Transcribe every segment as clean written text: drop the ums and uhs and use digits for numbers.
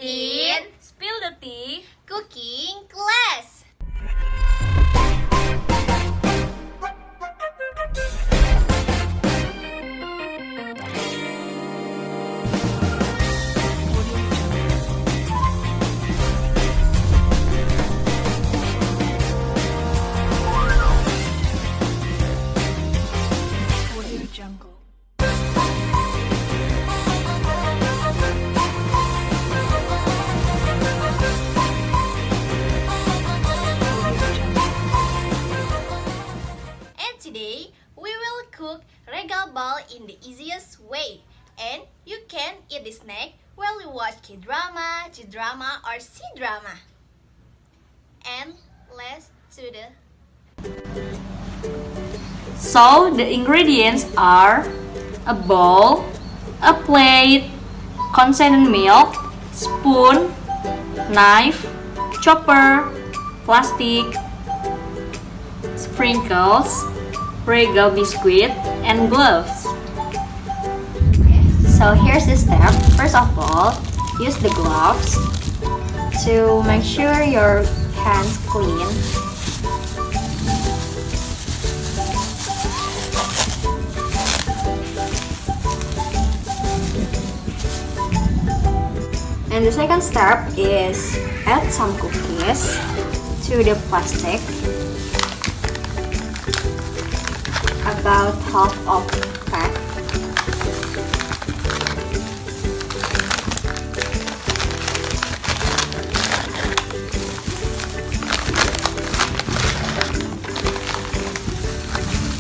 in Spill the Tea cooking class. And today we will cook regal ball in the easiest way. And you can eat this snack while you watch K-drama, G-drama, or C-drama. And let's do the So the ingredients are a bowl, a plate, contained milk, spoon, knife, chopper, plastic, sprinkles, regal biscuit, and gloves. So here's the step. First of all, use the gloves to make sure your hands clean. And the second step is add some cookies to the plastic, about half of pack.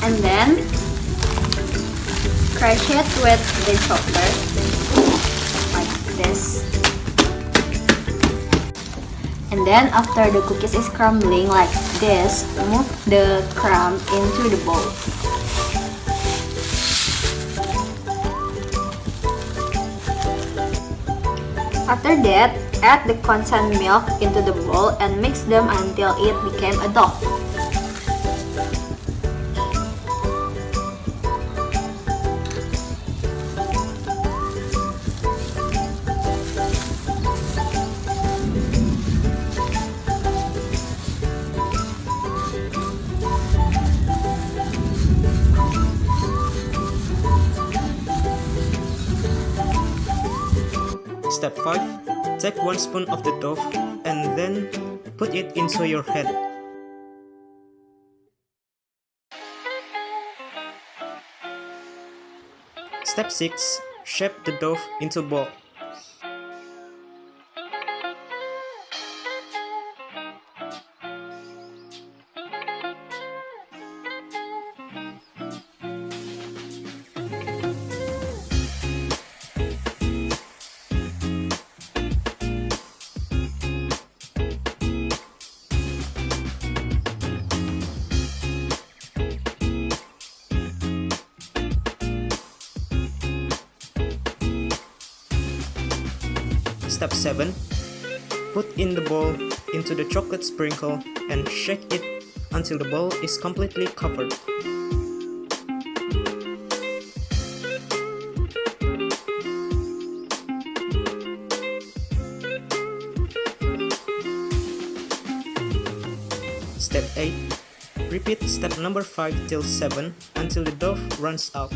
And then crush it with the chocolate like this. And then after the cookies is crumbling like this, move the crumb into the bowl. After that, add the condensed milk into the bowl and mix them until it became a dough. Step 5. Take 1 spoon of the dough and then put it into your hand. Step 6. Shape the dough into ball. Step 7. Put in the ball into the chocolate sprinkle and shake it until the ball is completely covered. Step 8. Repeat step number 5 till 7 until the dough runs out.